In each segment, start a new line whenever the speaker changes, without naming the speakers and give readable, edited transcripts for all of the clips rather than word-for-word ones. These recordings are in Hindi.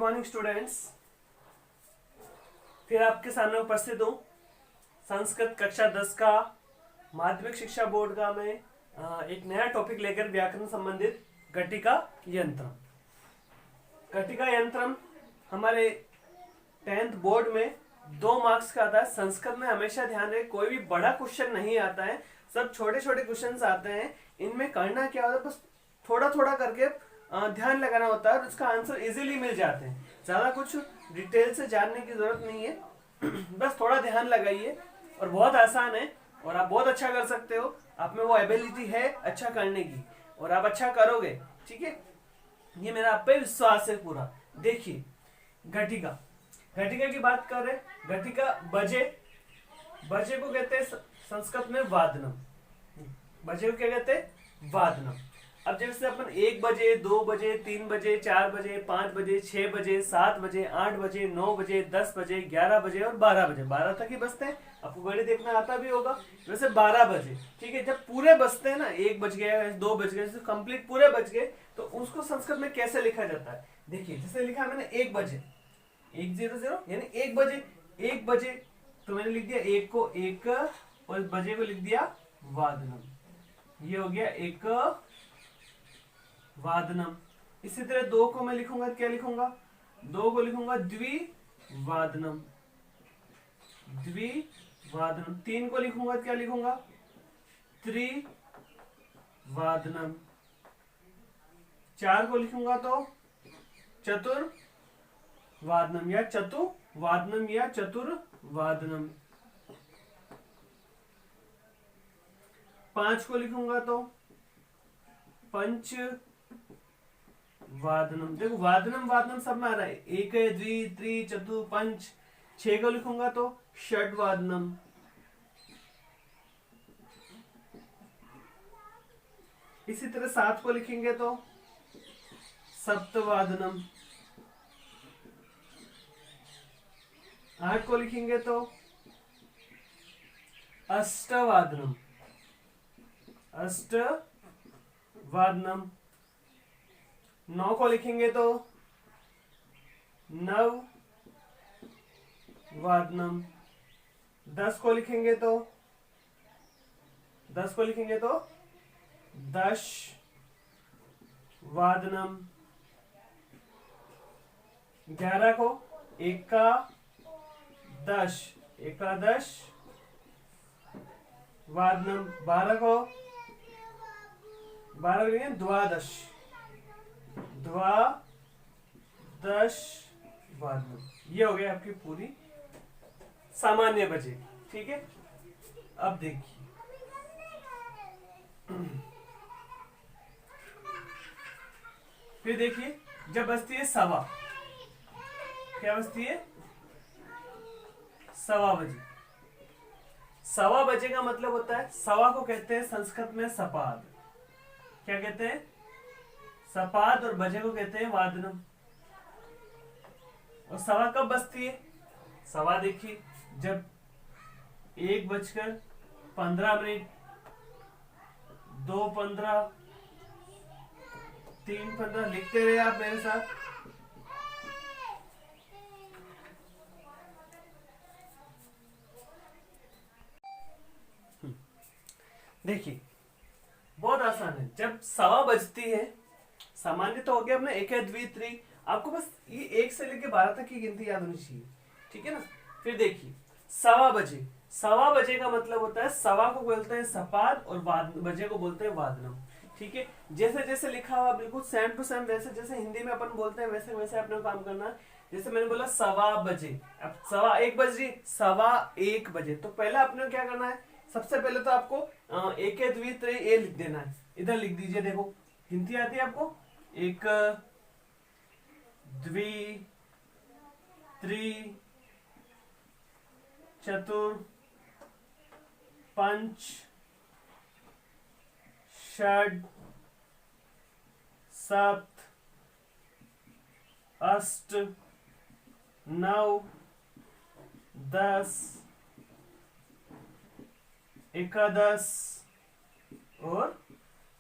Morning students. फिर आपके सामने उपस्थित हूँ संस्कृत कक्षा 10 का माध्यमिक शिक्षा बोर्ड का मैं एक नया टॉपिक लेकर व्याकरण संबंधित घटिका यंत्रम। घटिका यंत्रम हमारे 10th बोर्ड में 2 मार्क्स का आता है। संस्कृत में हमेशा ध्यान रहे कोई भी बड़ा क्वेश्चन नहीं आता है, सब छोटे छोटे क्वेश्चन आते हैं। इनमें करना क्या होता है, बस थोड़ा थोड़ा करके ध्यान लगाना होता है और उसका आंसर इजीली मिल जाते हैं। ज्यादा कुछ डिटेल से जानने की जरूरत नहीं है बस थोड़ा ध्यान लगाइए और बहुत आसान है और आप बहुत अच्छा कर सकते हो। आप में वो एबिलिटी है अच्छा करने की और आप अच्छा करोगे, ठीक है। ये मेरा आप पे विश्वास है पूरा। देखिए घटिका, घटिका की बात कर रहे। घटिका बजे, बजे को कहते हैं संस्कृत में वादनम। बजे को क्या कहते हैं? वादनम। अब जैसे अपन 1 बजे, 2 बजे, 3 बजे, 4 बजे, 5 बजे, 6 बजे, 7 बजे, 8 बजे, 9 बजे, 10 बजे, 11 बजे और 12 बजे, 12 तक ही बजते हैं। आपको घड़ी देखना आता भी होगा। वैसे 12 बजे, ठीक है। जब पूरे बजते हैं ना, 1 बज गया, 2 बज गए, कंप्लीट पूरे बज गए, तो उसको संस्कृत में कैसे लिखा जाता है? देखिए जैसे लिखा मैंने 1 बजे, 100 यानी 1 बजे। 1 बजे तो मैंने लिख दिया 1 को 1 और बजे को लिख दिया वादनम। ये हो गया 1 वादनम। इसी तरह 2 को मैं लिखूंगा, क्या लिखूंगा? 2 को लिखूंगा द्विवादनम, द्विवादनम। 3 को लिखूंगा, क्या लिखूंगा? त्रिवादनम। 4 को लिखूंगा तो चतुर्वादनम या चतुवादनम या चतुर्वादनम। 5 को लिखूंगा तो पंच वादनम। देखो वादनम वादनम सब में आ रहा है। 1 है, द्वि, त्रि, चतु, पंच। 6 को लिखूंगा तो षड वादनम। इसी तरह 7 को लिखेंगे तो सप्तवादनम। 8 को लिखेंगे तो अष्टवादनम, अष्टवादनम। 9 को लिखेंगे तो नववादनम। 10 को लिखेंगे तो दशवादनम। 11 को एकादश, एकादश वादनम। 12 को लिखेंगे द्वादश, द्वादश वादनम। ये हो गया आपकी पूरी सामान्य बजे, ठीक है। अब देखिए फिर देखिए जब बजती है सवा, क्या बजती है? सवा बजे। सवा बजे का मतलब होता है, सवा को कहते हैं संस्कृत में सपाद। क्या कहते हैं? सपाद। और बजे को कहते हैं वादनम। और सवा कब बजती है? सवा देखिए जब 1:15, 2:15, 3:15, लिखते रहे आप मेरे साथ। देखिए बहुत आसान है। जब सवा बजती है, सामान्य तो हो गया अपना 1 है, द्वि, त्रि। आपको बस ये 1 से लेकर 12 तक की गिनती याद होनी चाहिए, ठीक है ना। फिर देखिए सवा बजे, सवा बजे का मतलब होता है, सवा को बोलते हैं सपाद और बजे को बोलते हैं वादनम, ठीक है। जैसे जैसे लिखा हुआ बिल्कुल सेम टू सेम, वैसे जैसे हिंदी में अपन बोलते हैं वैसे वैसे अपने काम करना है। जैसे मैंने बोला सवा बजे, अब सवा 1 बज रही, सवा 1 बजे। तो पहले अपने क्या करना है? सबसे पहले तो आपको 1 द्वि, त्रि, ए लिख देना है। इधर लिख दीजिए, देखो गिनती आती है आपको। 1 द्वि, त्रि, चतुर, पंच, षड, सप्त, अष्ट, 9, 10, एकादश और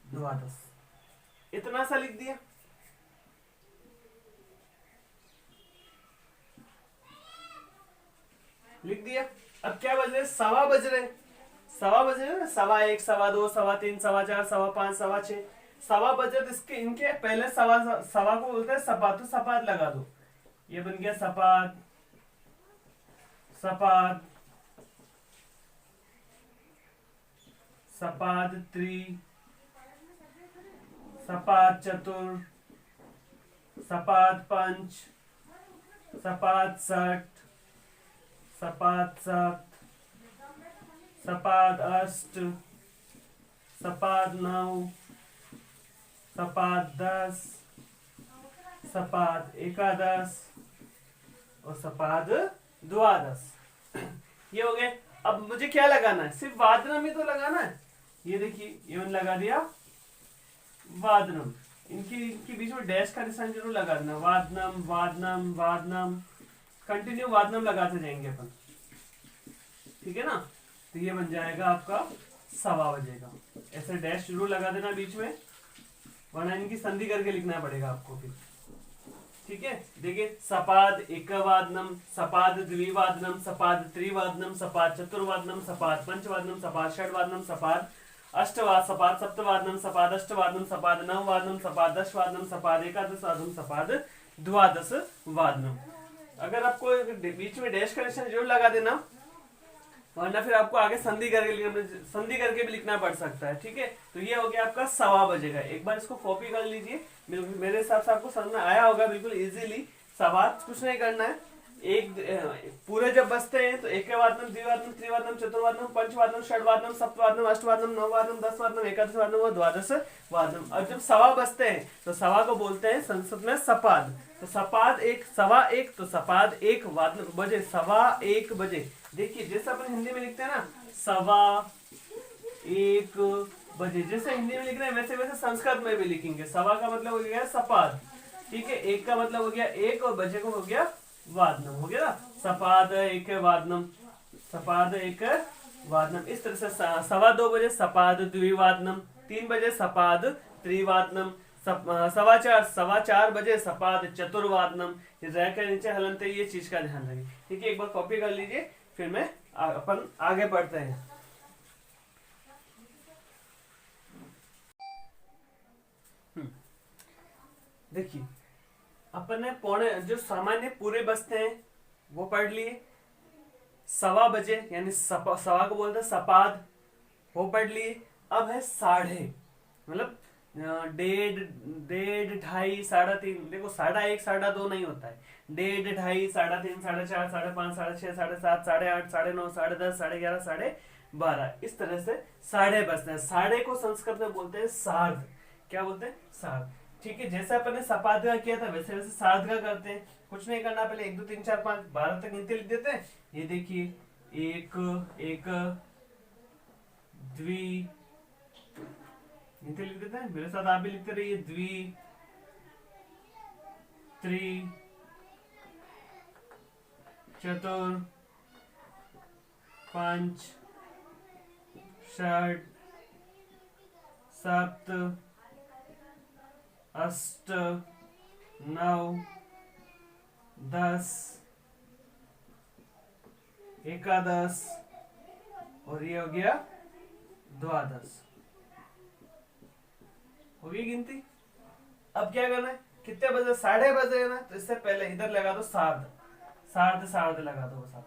द्वादश। इतना सा लिख दिया। लिख दिया। अब क्या बज रहे, सवा बज रहे, सवा बज रहे ना, सवा एक, सवा दो, सवा तीन, सवा चार, सवा पांच, सवा छह, सवा बजे, तो इसके इनके पहले सवा, सवा को बोलते हैं सपाद, तो सपाद लगा दो। ये बन गया सपाद, सपाद, सपाद त्रि, सपाद चतुर, सपाद पंच, सपाद षट, सपाद सप्त, सपाद अष्ट, सपाद नौ, सपाद 10, सपाद एकादश और सपाद द्वादश। ये हो गए। अब मुझे क्या लगाना है, सिर्फ वादनम ही तो लगाना है। ये देखिए, ये मैंने लगा दिया वादनम, इनकी बीच में डैश का निशान जरूर लगा देना, वादनम वादनम वादनम, कंटिन्यू वादनम लगाते जाएंगे अपन, ठीक है ना। तो ये बन जाएगा आपका सवा बजेगा, ऐसे डैश जरूर लगा देना बीच में, वरना इनकी संधि करके लिखना पड़ेगा आपको फिर, ठीक है। देखिए, सपाद एकवादनम, सपाद द्विवादनम, सपाद त्रिवादनम, सपाद चतुर्वादनम, सपाद पंचवादनम, सपाद षटवादनम, सपाद अष्टवाद, सपाद सप्तवादनम, सपाद अष्टवादनम, सपाद नववादनम, सपाद दशवादनम, सपाद एकादशवादनम, सपाद द्वादश वादनम। अगर आपको बीच में डैश का निशान जरूर लगा देना, वरना फिर आपको आगे संधि करके भी लिखना पड़ सकता है, ठीक है। तो ये हो गया आपका सवा बजेगा। एक बार इसको कॉपी कर लीजिए, मेरे हिसाब से आपको समझ में आया होगा बिल्कुल इजीली। सवा कुछ नहीं करना है, एक पूरे जब बजते हैं तो एकवादनम, द्विवादनम, त्रिवादनम, चतुर्वादनम, पंचवादनम, षटवादनम, सप्तवादनम, अष्टवादनम, नववादनम, दसवादनम, एकादशवादनम और द्वादश वादनम। और जब सवा बजते हैं तो सवा को बोलते हैं संस्कृत में सपाद। तो सपाद एक, सवा एक, तो सपाद एक वादन बजे, सवा एक बजे। देखिए, जैसे अपन हिंदी में लिखते हैं ना, सवा एक बजे, जैसे हिंदी में लिख रहे हैं वैसे वैसे संस्कृत में भी लिखेंगे। सवा का मतलब हो गया सपाद, ठीक है। एक का मतलब हो गया एक, और बजे को हो गया वादनम, हो गया सपाद एक वादनम, सपाद एक वादनम। इस तरह से सवा दो बजे सपाद द्विवादनम, 3 बजे सपाद त्रिवादनम, सवा चार बजे सपाद चतुर्वादनम। रह के नीचे हलनते, ये चीज का ध्यान रखें, ठीक है। एक बार कॉपी कर लीजिए, फिर मैं अपन आगे बढ़ते हैं। देखिए, अपन ने पौने जो सामान्य पूरे बजते हैं वो पढ़ लिए। सवा बजे यानी सवा को बोलते हैं सपाद, वो पढ़ लिए। अब है साढ़े, मतलब डेढ़ ढाई, 3:30। देखो, 1:30 2:30 नहीं होता है, 1:30 2:30, 3:30, 4:30, 5:30, 6:30, 7:30, 8:30, 9:30, 10:30, 11:30, 12:30, इस तरह से साढ़े बजते हैं। साढ़े को संस्कृत में बोलते हैं सार्ध। क्या बोलते हैं? सार्ध, ठीक है। जैसे अपन ने सपाद का किया था वैसे वैसे सार्ध का करते हैं। कुछ नहीं करना, पहले 1 2 3 4 5 12 तक गिनती लिख देते हैं। ये देखिए, एक एक द्वि, गिनती लिख देते हैं, मेरे साथ आप भी लिखते रहिए। द्वि, त्रि, चतुर, पंच, षट, सप्त, अष्ट, नौ, 10, एकादश, और ये हो गया द्वादश। हो गई गिनती। अब क्या करना है, कितने बजे? 1:30 बजे ना, तो इससे पहले इधर लगा दो सार्ध, सार्ध सार्ध लगा दो बस। आप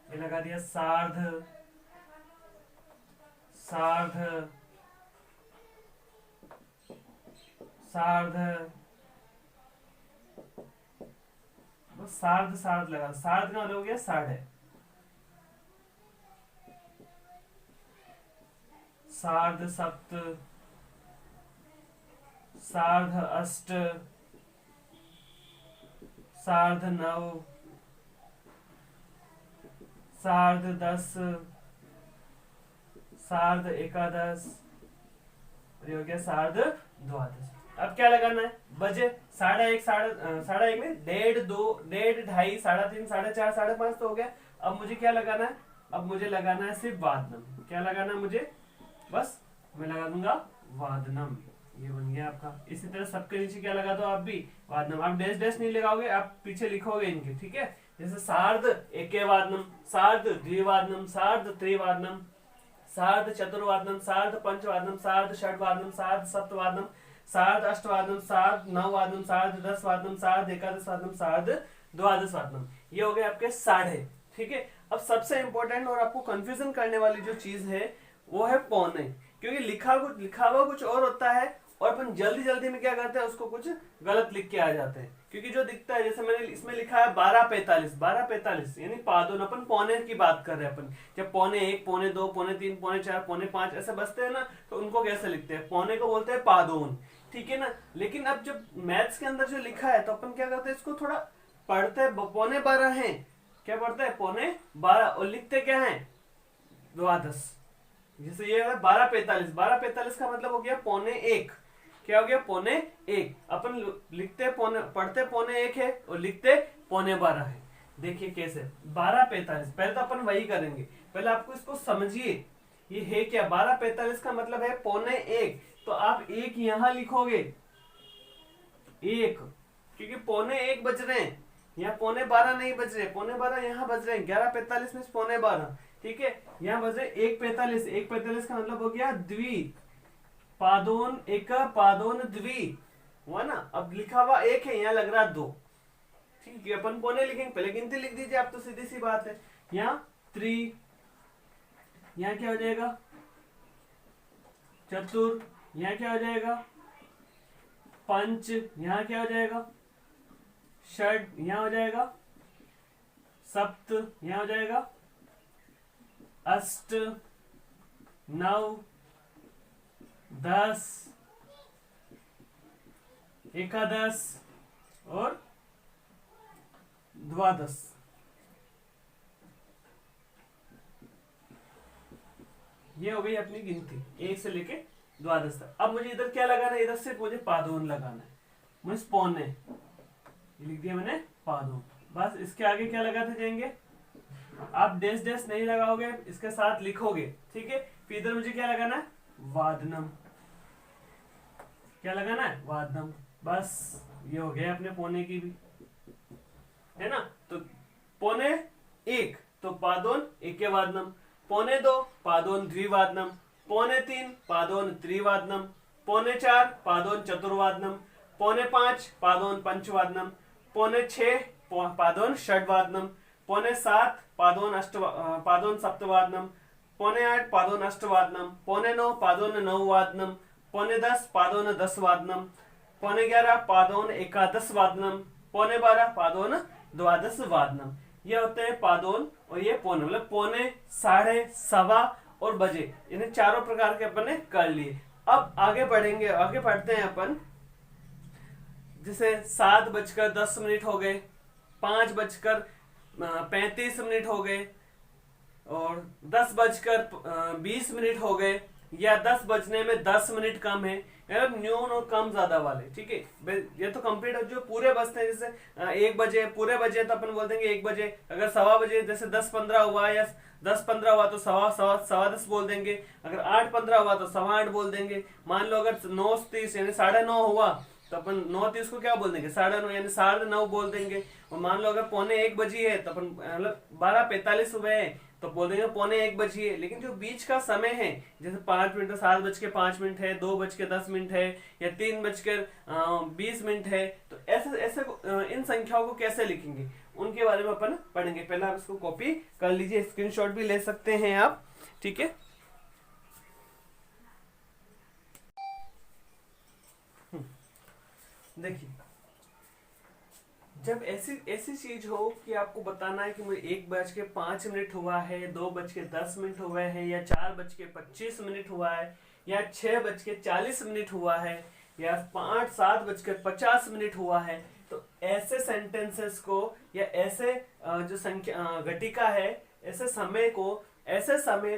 ये लगा दिया सार्ध, सार्ध, सार्ध, बस सार्ध सार्ध लगा। सार्ध का मतलब हो गया 1:30, सार्ध सप्त, सार्ध अष्ट, सार्ध नौ, सार्ध 10, सार्ध एकादश, ये हो गया सार्ध द्वादश। अब क्या लगाना है? बजे 1:30, 1:30 में 1:30, 2, 1:30, 2:30, 3:30, 4:30, 5:30 तो हो गया। अब मुझे क्या लगाना है? अब मुझे लगाना है सिर्फ वादनम। क्या लगाना है मुझे? बस मैं लगा दूंगा वादनम। ये बन गया आपका। इसी तरह सबके नीचे क्या लगा दो आप भी? वादनम। आप डैश डैश नहीं लगाओगे, आप पीछे लिखोगे इनके, ठीक है। जैसे सार्ध एकवादनम, सार्ध द्विवादनम, सार्ध त्रिवादनम, सार्ध चतुर्वादनम, सार्ध पंचवादनम, सार्ध षड्वादनम, सार्ध सप्तवादनम, सार्ध अष्टवादनम, सार्ध नववादनम, सार्ध दसवादनम, सार्ध एकादशवादनम, सार्ध द्वादशवादनम। ये हो गए आपके साढ़े। ठीक है, अब सबसे इंपॉर्टेंट और आपको कंफ्यूजन करने वाली जो चीज है वो है पौने, क्योंकि लिखा हुआ कुछ और होता है और अपन जल्दी जल्दी में क्या करते हैं, उसको कुछ गलत लिख के आ जाते हैं। क्योंकि जो दिखता है, जैसे मैंने इसमें लिखा है 12:45, 12:45 यानी पादोन, अपन पौने की बात कर रहे हैं। अपन जब पौने 1, पौने 2, पौने 3, पौने 4, पौने 5 ऐसे बसते हैं ना, तो उनको कैसे लिखते हैं, पौने को बोलते हैं पादोन। ठीक है ना। लेकिन अब जब मैथ्स के अंदर जो लिखा है, तो अपन क्या करते हैं, इसको थोड़ा पढ़ते हैं, पौने 12 है, क्या पढ़ते हैं, पौने 12, और लिखते क्या है, द्वादश। जैसे ये है 12:45, 12:45 का मतलब हो गया पौने 1, क्या हो गया, पौने 1। अपन लिखते पौने, पढ़ते पौने 1 है और लिखते पौने 12 है। देखिए कैसे, 12:45, पहले तो अपन वही करेंगे, पहले आपको इसको समझिए, ये है क्या, 12:45 का मतलब है पौने 1, तो आप 1 यहां लिखोगे, 1, क्योंकि पौने 1 बज रहे हैं, यहाँ पौने 12 नहीं बज रहे, पौने 12 यहाँ बज रहे हैं, 11:45 में पौने 12। ठीक है, यहाँ बज रहे 1:45, 1:45 का मतलब हो गया द्वि, पादोन एक, पादोन द्वि हुआ ना। अब लिखा हुआ 1 है, यहाँ लग रहा 2। ठीक है, अपन पौने लिखेंगे, पहले गिनती लिख दीजिए आप, तो सीधी सी बात है। यहाँ 3, यहाँ क्या हो जाएगा, चतुर, यहाँ क्या हो जाएगा, पंच, यहाँ क्या हो जाएगा, षड, यहाँ हो जाएगा सप्त, यहाँ हो जाएगा अष्ट, 9, 10, एकादश और द्वादश। ये हो गई अपनी गिनती 1 से लेके द्वादश तक। अब मुझे इधर क्या लगाना है, इधर सिर्फ मुझे पादोन लगाना है, मुझे पौने लिख दिया मैंने, पादोन। बस इसके आगे क्या लगाते जाएंगे, आप डैश डैश नहीं लगाओगे, इसके साथ लिखोगे। ठीक है, फिर इधर मुझे क्या लगाना है, वादनम, क्या लगाना है, वादनम। बस ये हो गया अपने पौने की भी, है ना। तो पौने 1 तो पादोन एकवादनम, पौने 2 पादोन द्विवादनम, पौने 3 पादोन त्रिवादनम, पौने 4 पादोन चतुर्वादनम, पौने 5 पादोन पंचवादनम, पौने 6 पादोन षड्वादनम, पौने 7 पादोन सप्तवादनम, पौने 8 पादोन अष्टवादनम, पौने 9 पादोन नववादनम, पौने 10 पादोन दसवादनम, पौने 11 पादोन एकादशवादनम, पौने 12 पादोन द्वादशवादनम। ये होते हैं पादोन, और ये पौने, मतलब पौने, साढ़े, सवा और बजे, इन्हें चारों प्रकार के अपन ने कर लिए। अब आगे बढ़ेंगे, आगे बढ़ते हैं अपन, जैसे 7:10 हो गए, 5:35 हो गए, और 10:20 हो गए, या 10 बजने में 10 मिनट कम है, मतलब न्यून और कम ज्यादा वाले। ठीक है, ये तो कंप्लीट जो पूरे बजते हैं, जैसे 1 बजे पूरे बजे तो अपन बोल देंगे 1 बजे। अगर 1:15 बजे, जैसे 10:15 हुआ या 10:15 हुआ तो 10:15 बोल देंगे। अगर 8:15 हुआ तो 8:15 बोल देंगे। मान लो अगर 9:30 यानी 9:30 हुआ तो अपन 9:30 को क्या बोल देंगे, 9:30 यानी 9:30 बोल देंगे। और मान लो अगर पौने 1 बजी है तो अपन मतलब 12:45 हुए हैं तो बोल देंगे पौने 1 बजी है। लेकिन जो बीच का समय है, जैसे 5 मिनट, 7:05 है, 2:10 है, या 3:20 है, तो ऐसे ऐसे इन संख्याओं को कैसे लिखेंगे उनके बारे में अपन पढ़ेंगे। पहले आप इसको कॉपी कर लीजिए, स्क्रीनशॉट भी ले सकते हैं आप। ठीक है, देखिए, जब ऐसी चीज हो कि आपको बताना है कि मुझे 1:05 हुआ है, 2:10 हुए हैं, या 4:25 हुआ है, या 6:40 हुआ है, या 7:50 हुआ है, तो ऐसे सेंटेंसेस को या ऐसे जो संख्या घटिका है, ऐसे समय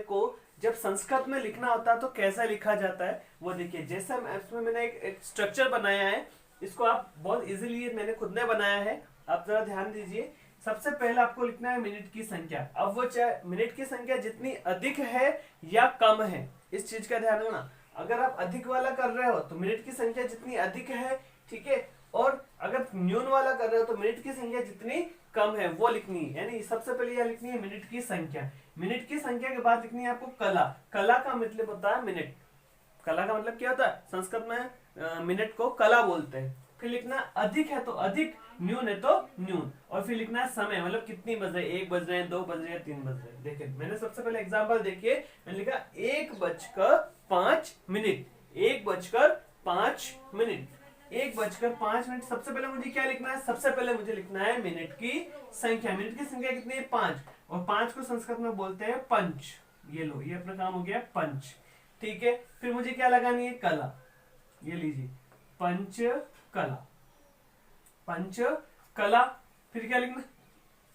को जब संस्कृत में लिखना होता है तो कैसा लिखा जाता है वो देखिए। जैसे इसमें मैंने एक स्ट्रक्चर बनाया है, इसको आप बहुत इजीली, मैंने खुद ने बनाया है, आप जरा ध्यान दीजिए। सबसे पहले आपको लिखना है मिनट की संख्या। अब वो चाहे मिनट की संख्या जितनी अधिक है या कम है, इस चीज का ध्यान रखना। अगर आप अधिक वाला कर रहे हो तो मिनट की संख्या जितनी अधिक है, ठीक है, और अगर न्यून वाला कर रहे हो तो मिनट की संख्या जितनी कम है वो लिखनी है, यानी सबसे पहले यह लिखनी है मिनट की संख्या। मिनट की संख्या के बाद लिखनी है आपको कला। कला का मतलब होता है मिनट। कला का मतलब क्या होता है, संस्कृत में मिनट को कला बोलते हैं। फिर लिखना अधिक है तो अधिक, न्यून है तो न्यून, और फिर लिखना है समय, मतलब कितनी बज रहे, 1 बज रहे हैं, 2 बज रहे हैं, 3 बज रहे हैं। देखिए मैंने सबसे पहले एग्जांपल देखिए, मैंने लिखा 1:05। 1:05। 1:05 सबसे पहले मुझे क्या लिखना है, सबसे पहले मुझे लिखना है मिनट की संख्या। मिनट की संख्या कितनी है, 5, और 5 को संस्कृत में बोलते हैं पंच। ये लो, ये अपना काम हो गया पंच। ठीक है, फिर मुझे क्या लगानी है, कला। ये लीजिए पंच कला, पंच कला। फिर क्या लिखना,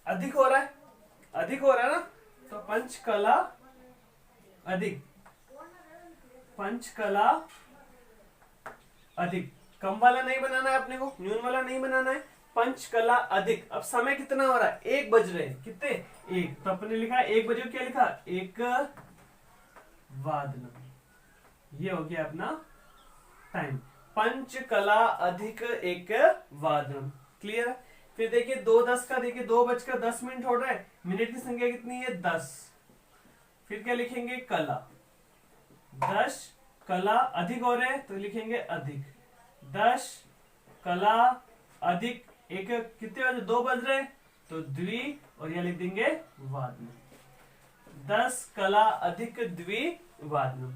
अधिक हो रहा है, अधिक हो रहा है ना, तो पंच कला अधिक, पंच कला अधिक। कम वाला नहीं बनाना है अपने को, न्यून वाला नहीं बनाना है, पंच कला अधिक। अब समय कितना हो रहा है, 1 बज रहे हैं, कितने, 1, तो अपने लिखा 1 बजे, क्या लिखा, 1 वादन। ये हो गया अपना टाइम, पंच कला अधिक 1 वादन। क्लियर है। फिर देखिए 2:10 का, देखिए 2:10 हो रहा है, मिनट की संख्या कितनी है, 10। फिर क्या लिखेंगे, कला। 10 कला अधिक हो रहे हैं तो लिखेंगे अधिक, 10 कला अधिक 1, कितने बजे, 2 बज रहे तो द्वि, और यह लिख देंगे वादन। 10 कला अधिक द्वि वादन।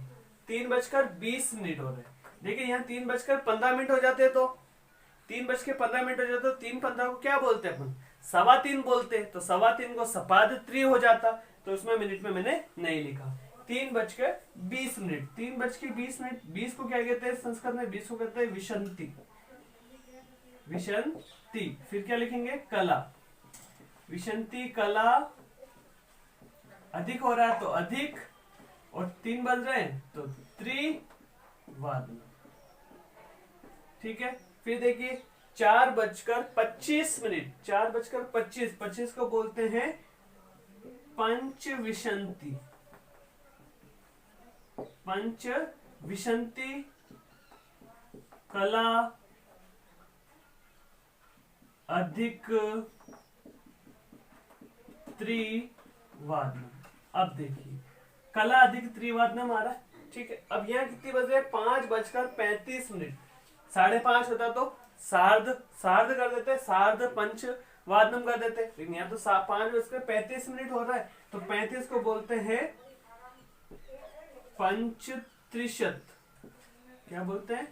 3:20 हो रहे हैं। देखिए यहाँ 3:15 हो जाते हैं, तो 3:15 हो जाते, तो 3:15 को क्या बोलते हैं अपन, 3:15 बोलते हैं, तो 3:15 को सपाद 3 हो जाता, तो उसमें मिनट में मैंने नहीं लिखा। 3:20। 3:20, 20 को क्या कहते हैं संस्कृत में, 20 को कहते हैं विशंति, विशंति। फिर क्या लिखेंगे, कला। विशंति कला अधिक हो रहा है तो अधिक, और 3 बज रहे हैं तो त्रिवादन। ठीक है, फिर देखिए 4:25। 4:25, 25 को बोलते हैं पंच विशंति, पंच विशंति कला अधिक त्रिवादन। अब देखिए कला अधिक त्रिवादनम आ रहा है। ठीक है, अब यहाँ कितनी बज रहे हैं, 5:35। 5:30 होता तो सार्ध सार्ध कर देते, सार्ध पंच वादनम कर देते, लेकिन यहाँ तो 5:35 हो रहा है, तो 35 को बोलते हैं पंच त्रिशत। क्या बोलते हैं,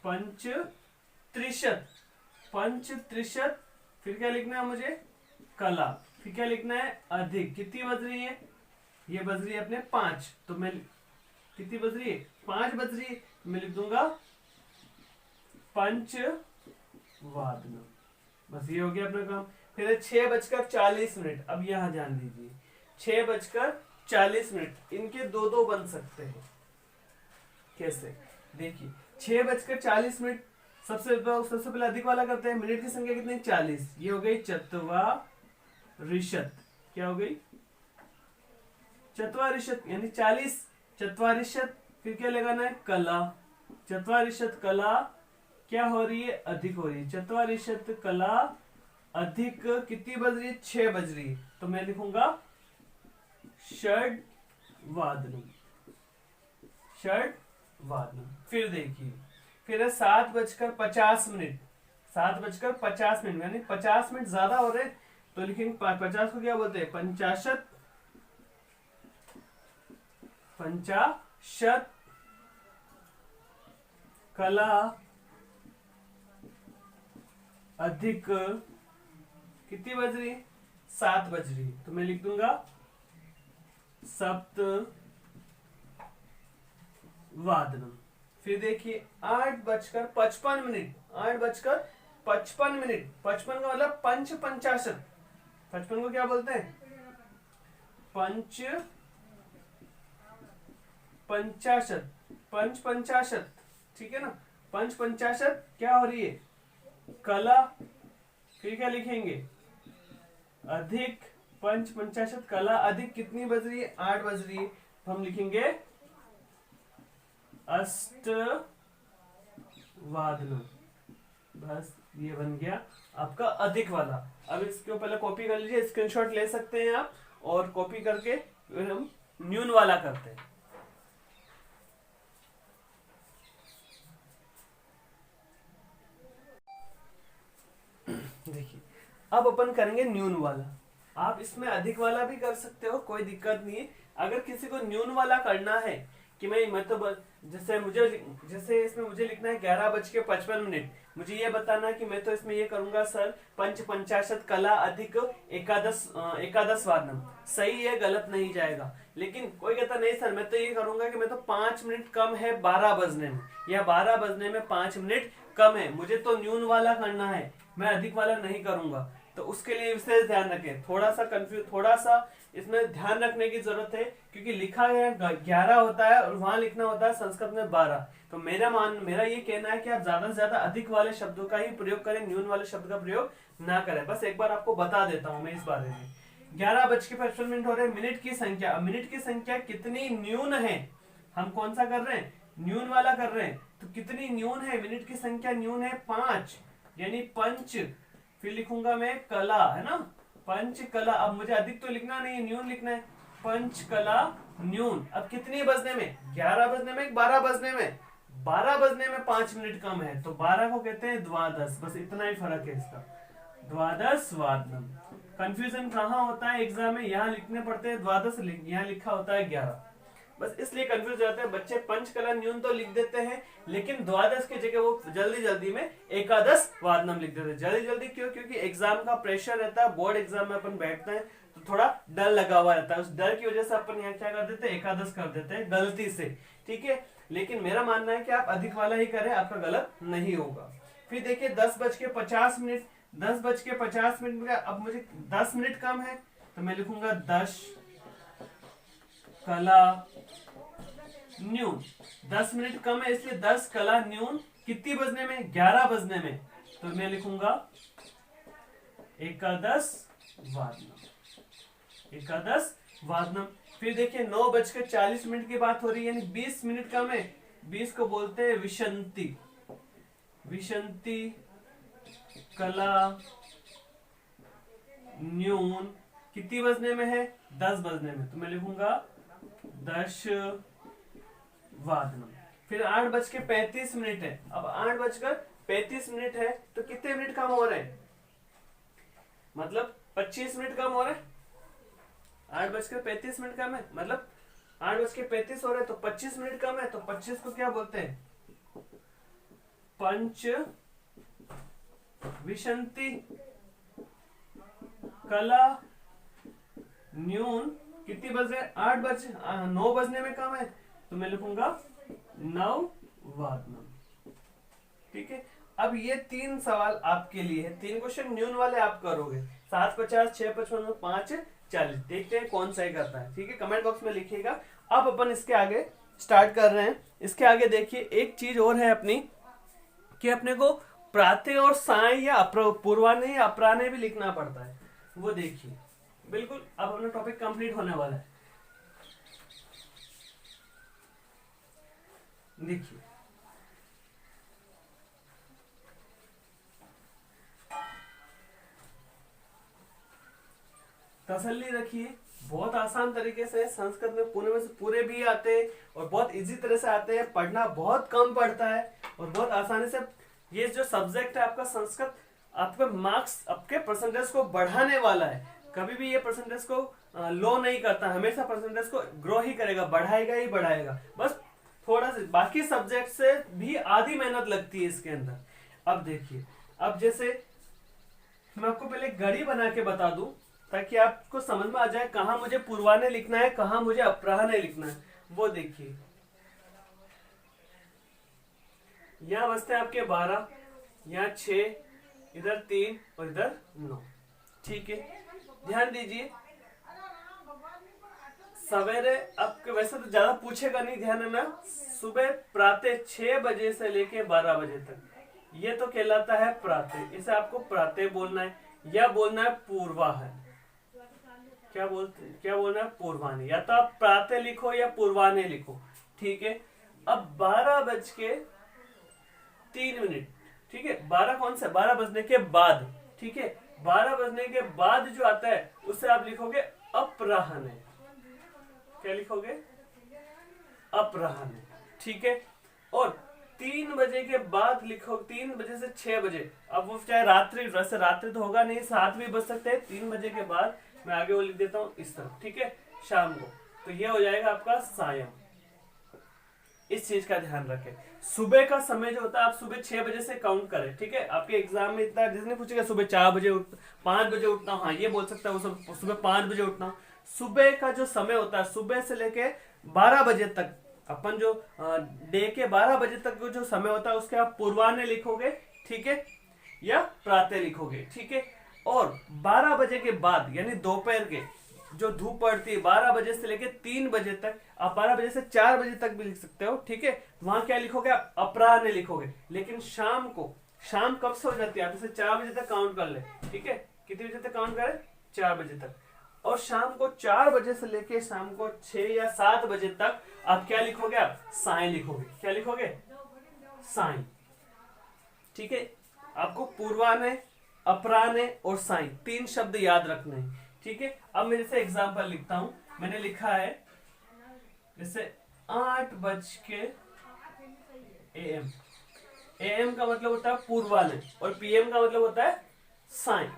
पंच त्रिशत, पंच त्रिशत। फिर क्या लिखना है मुझे, कला। फिर क्या लिखना है, अधिक। कितनी बज रही है, ये बज रही है अपने 5, तो मैं कितनी बज रही है, 5 बज रही है, मैं लिख दूंगा पंच वादन। बस ये हो गया अपना काम। फिर 6:40। अब यहां ध्यान दीजिए, 6:40, इनके दो बन सकते हैं। कैसे, देखिए 6:40, सबसे पहले अधिक वाला करते हैं। मिनट की संख्या कितनी, 40, ये हो गई चत्वारिशत। क्या हो गई, चत्वारिशत, यानी 40 चत्वारिशत। फिर क्या लगाना है, कला। चत्वारिशत कला क्या हो रही है, अधिक हो रही है। चत्वारिशत कला अधिक कितनी बज रही है, 6 बज रही है, तो मैं लिखूंगा षड वादनम, षड वादनम। फिर देखिए, फिर है 7:50। 7:50, यानी 50 मिनट ज्यादा हो रहे, तो लिखेंगे 50 को क्या बोलते हैं, पंचाशत। पंचाशत कला अधिक कितनी बज रही, 7 बज रही, तो मैं लिख दूंगा सप्त वादनम। फिर देखिए 8:55। 8:55, 55 का मतलब पंच पंचाशत। 55 को क्या बोलते हैं, पंच पंचाशत, पंच पंचाशत। ठीक है ना, पंच पंचाशत क्या हो रही है, कला। फिर क्या लिखेंगे, अधिक पंच पंचाशत कला अधिक कितनी बज रही है, 8 बज रही है, तो हम लिखेंगे अष्ट वादनम। बस ये बन गया आपका अधिक वाला। अब इसको पहले कॉपी कर लीजिए, स्क्रीनशॉट ले सकते हैं आप, और कॉपी करके फिर हम न्यून वाला करते हैं। देखिए अब अपन करेंगे न्यून वाला। आप इसमें अधिक वाला भी कर सकते हो, कोई दिक्कत नहीं है। अगर किसी को न्यून वाला करना है कि मैं तो जैसे इसमें मुझे लिखना है 11:55, मुझे ये बताना है कि मैं तो इसमें ये करूंगा सर पंचाशत कला अधिक एकादश वादनम। सही है, गलत नहीं जाएगा। लेकिन कोई कहता नहीं सर मैं तो ये करूंगा कि मैं तो 5 मिनट कम है 12 बजने में, या 12 बजने में 5 मिनट कम है, मुझे तो न्यून वाला करना है, मैं अधिक वाला नहीं करूंगा। तो उसके लिए विशेष ध्यान रखें। थोड़ा सा इसमें ध्यान रखने की जरूरत है, क्योंकि लिखा है 11 होता है और वहां लिखना होता है संस्कृत में 12। तो मेरा ये कहना है कि आप ज्यादा से ज्यादा अधिक वाले शब्दों का ही प्रयोग करें, न्यून वाले शब्द का प्रयोग ना करें। बस एक बार आपको बता देता हूं मैं इस बारे में। 11:55 हो रहे हैं। मिनट की संख्या, अब मिनट की संख्या कितनी न्यून है, हम कौन सा कर रहे हैं, न्यून वाला कर रहे हैं। तो कितनी न्यून है, मिनट की संख्या न्यून है 5, यानी पंच, फिर लिखूंगा मैं कला, है ना, पंच कला। अब मुझे अधिक तो लिखना नहीं है, न्यून लिखना है, पंच कला न्यून। अब कितनी बजने में, 11 बजने में, 12 बजने में, 12 बजने में 5 मिनट कम है, तो 12 को कहते हैं द्वादश। बस इतना ही फर्क है इसका, द्वादश वादनम। कंफ्यूजन कहाँ होता है एग्जाम में, यहाँ लिखने पड़ते हैं द्वादश, यहाँ लिखा होता है 11। बस इसलिए कंफ्यूज जाते हैं बच्चे, पंचकला न्यून तो लिख देते हैं, लेकिन द्वादश की जगह वो जल्दी जल्दी में एकादश वादनम लिख देते हैं। जल्दी जल्दी क्यों, क्योंकि एग्जाम का प्रेशर रहता है, बोर्ड एग्जाम में अपन बैठते हैं तो थोड़ा डर लगा हुआ रहता है, उस डर की वजह से अपन यहाँ क्या कर देते हैं, एकादश कर देते हैं गलती से, ठीक है। लेकिन मेरा मानना है कि आप अधिक वाला ही करें, आपका गलत नहीं होगा। फिर देखिए 10:50, 10:50 का, अब मुझे 10 मिनट कम है तो मैं लिखूंगा 10 कला न्यून। 10 मिनट कम है इसलिए 10 कला न्यून। कितनी बजने में, 11 बजने में, तो मैं लिखूंगा एकादश वादनम, एकादश वादनम। फिर देखिए 9:40 की बात हो रही है, यानी 20 मिनट कम है, 20 को बोलते हैं विशंति, विशंति कला न्यून। कितनी बजने में है, 10 बजने में, तो मैं लिखूंगा 10 वादनम। फिर 8:35 है। अब 8:35 है तो कितने मिनट कम हो रहे हैं, मतलब 25 मिनट कम हो रहे हैं। 8:35 कम है, मतलब 8:35 हो रहे हैं तो 25 मिनट कम है, तो 25 को क्या बोलते हैं, पंच विशंति कला न्यून। कितनी बज रहे, 9 बजने में कम है, तो मैं लिखूंगा 9 वादनम, ठीक है। अब ये 3 सवाल आपके लिए है, 3 क्वेश्चन न्यून वाले आप करोगे, 7:50, 6:55, 5:40। देखते हैं कौन सही करता है, ठीक है, कमेंट बॉक्स में लिखिएगा। अब अपन इसके आगे स्टार्ट कर रहे हैं। इसके आगे देखिए एक चीज और है अपनी, कि अपने को प्रातः और साय या पूर्वाह्न या अपराह्न भी लिखना पड़ता है, वो देखिए। बिल्कुल अब अपना टॉपिक कंप्लीट होने वाला है। देखिए तसल्ली रखिए, बहुत आसान तरीके से संस्कृत में पुणे में से पूरे भी आते हैं और बहुत इजी तरह से आते हैं, पढ़ना बहुत कम पड़ता है और बहुत आसानी से। ये जो सब्जेक्ट है आपका संस्कृत, आपके मार्क्स, आपके परसेंटेज को बढ़ाने वाला है। कभी भी ये परसेंटेज को लो नहीं करता, हमेशा परसेंटेज को ग्रो ही करेगा, बढ़ाएगा ही बढ़ाएगा। बस थोड़ा सा बाकी सब्जेक्ट से भी आधी मेहनत लगती है इसके अंदर। अब देखिए, अब जैसे मैं आपको पहले घड़ी बना के बता दूं ताकि आपको समझ में आ जाए कहाँ मुझे पूर्वाह्न लिखना है, कहाँ मुझे अपराह्न लिखना है। वो देखिए यहाँ बजते हैं आपके 12, यहाँ 6, इधर 3 और इधर 9, ठीक है। ध्यान दीजिए सवेरे, आपके वैसे तो ज्यादा पूछेगा नहीं, ध्यान देना, सुबह प्रातः 6 बजे से लेके 12 बजे तक, ये तो कहलाता है प्रातः। इसे आपको प्रातः बोलना है या बोलना है पूर्वाह्न। क्या बोलना है, पूर्वाह्न। या तो आप प्रातः लिखो या पूर्वाह्न लिखो, ठीक है। अब 12:03, ठीक है, 12 कौन सा, 12 बजने के बाद, ठीक है, 12 बजने के बाद जो आता है उससे आप लिखोगे अपराह्न। क्या लिखोगे, अपराह्न, ठीक है। और 3 बजे के बाद लिखो, 3 बजे से 6 बजे, अब वो चाहे रात्रि, वैसे रात्रि तो होगा नहीं, 7 भी बज सकते हैं, 3 बजे के बाद मैं आगे वो लिख देता हूँ इस तरफ, ठीक है, शाम को। तो ये हो जाएगा आपका सायं। इस चीज का ध्यान रखें। सुबह का समय जो होता है आप सुबह 6 बजे से काउंट करें, ठीक है। आपके एग्जाम में इतना जिसने पूछेगा सुबह 4 बजे 5 बजे उठना हूँ, हाँ ये बोल सकता है वो सब, सुबह 5 बजे उठना हूँ। सुबह का जो समय होता है सुबह से लेके 12 बजे तक, अपन जो डे के 12 बजे तक जो समय होता है उसके आप पूर्वाह्न लिखोगे, ठीक है, या प्रातः लिखोगे, ठीक है। और 12 बजे के बाद यानी दोपहर के जो धूप पड़ती है 12 बजे से लेके 3 बजे तक, आप 12 बजे से 4 बजे तक भी लिख सकते हो, ठीक है। वहां क्या लिखोगे आप, अपराह्न लिखोगे। लेकिन शाम को, शाम कब से हो जाती है, आप इसे 4 बजे तक काउंट कर ले, ठीक है, कितने बजे तक काउंट करें, 4 बजे तक। और शाम को 4 बजे से लेके शाम को 6 या 7 बजे तक आप क्या लिखोगे, आप सायं लिखोगे। क्या लिखोगे, सायं, ठीक है। आपको पूर्वाह्न, अपराह्न और सायं 3 शब्द याद रखने हैं, ठीक है। अब मैं जैसे एग्जाम्पल लिखता हूं, मैंने लिखा है जैसे 8 बज के AM। AM का मतलब होता है पूर्वाह्न और PM का मतलब होता है सायं,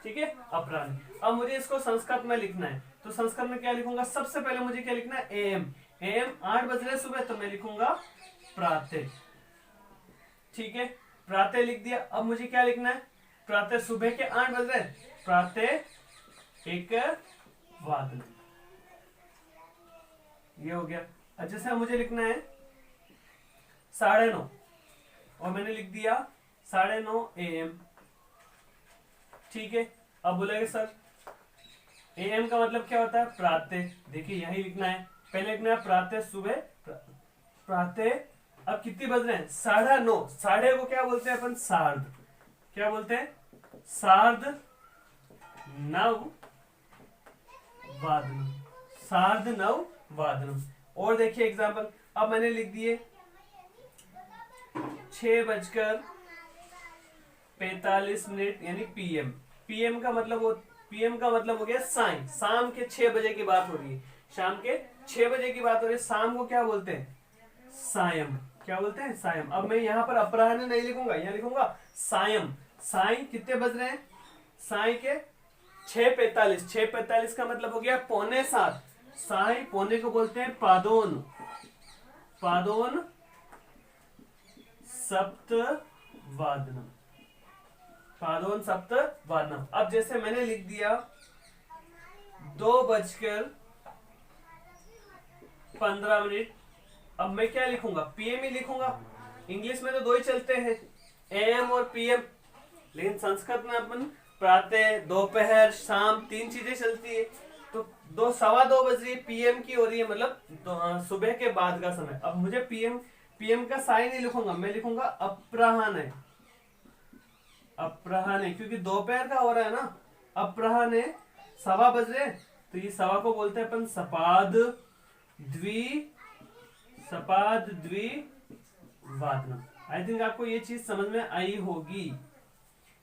ठीक है, अपराह्न। अब मुझे इसको संस्कृत में लिखना है, तो संस्कृत में क्या लिखूंगा, सबसे पहले मुझे क्या लिखना है, AM। AM 8 बज रहे सुबह, तो मैं लिखूंगा प्रातः, ठीक है, प्रातः लिख दिया। अब मुझे क्या लिखना है, प्रातः सुबह के 8 बज रहे, प्रातः एक वादन, ये हो गया। अब जैसे मुझे लिखना है 9:30 और मैंने लिख दिया 9:30 AM, ठीक है। अब बोलेंगे सर AM का मतलब क्या होता है, प्रातः। देखिए यही लिखना है, पहले लिखना है प्रातः सुबह, प्रातः। अब कितनी बज रहे हैं, 9:30। साढ़े को क्या बोलते हैं अपन, सार्ध। क्या बोलते हैं, सार्ध 9 वादनम, सार्ध 9 वादनम। और देखिए एग्जाम्पल, अब मैंने लिख दिए 6:45 यानी PM। PM का मतलब हो गया सायं, शाम के 6 बजे की बात हो रही है, शाम के 6 बजे की बात हो रही है। शाम को क्या बोलते हैं, सायं। क्या बोलते हैं, सायं। अब मैं यहाँ पर अपराह्न नहीं लिखूंगा, यहाँ लिखूंगा सायं। सायं कितने बज रहे हैं, सायं के 6:45। 6:45 का मतलब हो गया 6:45। सायं पौने को बोलते हैं पादोन, पादोन सप्त वादनम, पादोन सप्त वादनम। अब जैसे मैंने लिख दिया 2:15। अब मैं क्या लिखूंगा, PM ही लिखूंगा। इंग्लिश में तो 2 ही चलते हैं, AM और PM, लेकिन संस्कृत में अपन प्रातः, दोपहर, शाम 3 चीजें चलती है। तो 2:15 बज रही है, PM की हो रही है, मतलब तो सुबह के बाद का समय। अब मुझे PM का सायं नहीं लिखूंगा, मैं लिखूंगा अपराह्न, अपराह्न, क्योंकि दोपहर का हो रहा है ना। अपराह्न 1:15 बज रहे, तो ये 1:15 को बोलते हैं अपन सपाद द्वि वादनम। आई थिंक आपको ये चीज समझ में आई होगी,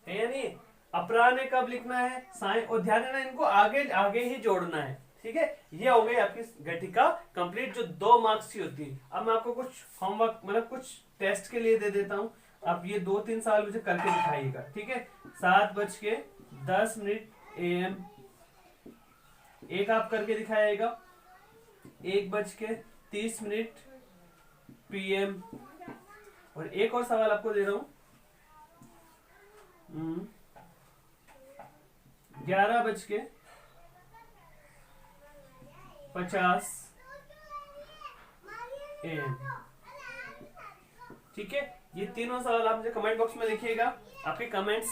है या नहीं। अपराह्न कब लिखना है, सायं, और ध्यान देना इनको आगे ही जोड़ना है, ठीक है। ये हो गई आपकी घटिका कंप्लीट, जो 2 मार्क्स की होती है। अब मैं आपको कुछ होमवर्क, मतलब कुछ टेस्ट के लिए दे देता हूँ, आप ये 2-3 सवाल मुझे करके दिखाइएगा, ठीक है। 7:10 AM एक आप करके दिखाइएगा, 1:30 PM, और एक और सवाल आपको दे रहा हूं 11:50 AM, ठीक है। ये तीनों सवाल आप मुझे कमेंट बॉक्स में लिखिएगा। आपके कमेंट्स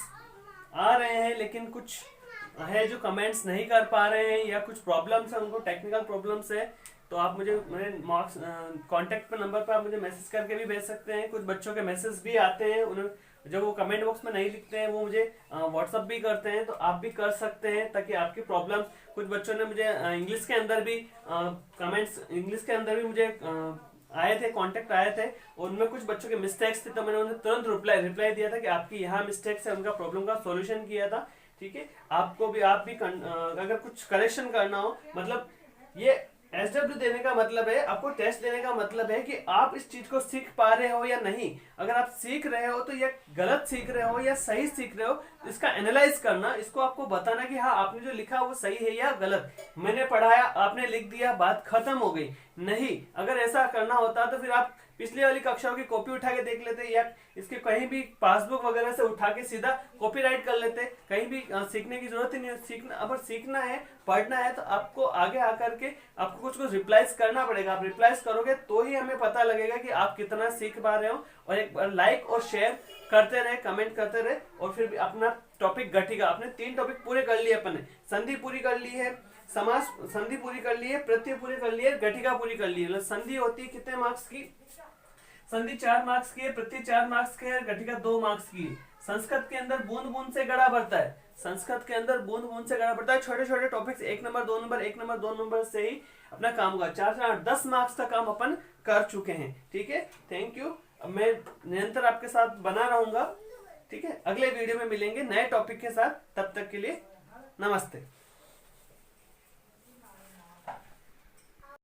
आ रहे हैं, लेकिन कुछ है जो कमेंट्स नहीं कर पा रहे हैं या कुछ प्रॉब्लम्स है, उनको टेक्निकल प्रॉब्लम्स है, तो आप मुझे मेरे मार्क्स कांटेक्ट पर नंबर पर आप मुझे मैसेज करके भी भेज सकते हैं। कुछ बच्चों के मैसेज भी आते हैं, उन्हें जब वो कमेंट बॉक्स में नहीं लिखते हैं वो मुझे व्हाट्सअप भी करते हैं, तो आप भी कर सकते हैं, ताकि आपकी प्रॉब्लम्स, कुछ बच्चों ने मुझे इंग्लिश के अंदर भी कमेंट्स, इंग्लिश के अंदर भी मुझे आए थे, कांटेक्ट आए थे, उनमें कुछ बच्चों के मिस्टेक्स थे, तो मैंने उन्हें तुरंत रिप्लाई दिया था कि आपकी यहाँ मिस्टेक्स है, उनका प्रॉब्लम का सॉल्यूशन किया था। ठीक है, आपको भी अगर कुछ करेक्शन करना हो, मतलब ये SW देने का मतलब है, आपको टेस्ट देने का मतलब है कि आप इस चीज को सीख पा रहे हो या नहीं। अगर आप सीख रहे हो तो ये गलत सीख रहे हो या सही सीख रहे हो, इसका एनालाइज करना, इसको आपको बताना कि हाँ आपने जो लिखा वो सही है या गलत। मैंने पढ़ाया, आपने लिख दिया, बात खत्म हो गई। नहीं, अगर ऐसा करना होता तो फिर आप पिछली वाली कक्षाओं की कॉपी उठा के देख लेते, या इसके कहीं भी पासबुक वगैरह से उठा के सीधा कॉपीराइट कर लेते। कहीं भी सीखने की जरूरत ही नहीं है। सीखना, अगर सीखना है, पढ़ना है, तो आपको आगे आकर के आपको कुछ कुछ रिप्लाईज करना पड़ेगा। आप रिप्लाईज करोगे तो ही हमें पता लगेगा कि आप कितना सीख पा रहे हो। और एक बार लाइक और शेयर करते रहे, कमेंट करते रहे। और फिर अपना टॉपिक घटिका, अपने 3 टॉपिक पूरे कर लिए अपन ने। संधि पूरी कर ली है, समास संधि पूरी कर ली है, प्रत्यय पूरी कर ली है, घटिका पूरी कर ली है। संधि होती है कितने मार्क्स की? संधि 4 मार्क्स की है, प्रत्यय 4 मार्क्स की है, घटिका 2 मार्क्स की है। संस्कृत के अंदर बूंद बूंद से गड़ा भरता है। संस्कृत के अंदर बूंद बूंद से गड़ा भरता है। छोटे छोटे topics 1 number 2 number 1 number 2 number से ही अपना काम होगा। 4 से 8 10 मार्क्स का काम अपन कर चुके हैं। ठीक है, थैंक यू। मैं निरंतर आपके साथ बना रहूंगा। ठीक है, अगले वीडियो में मिलेंगे नए टॉपिक के साथ। तब तक के लिए नमस्ते।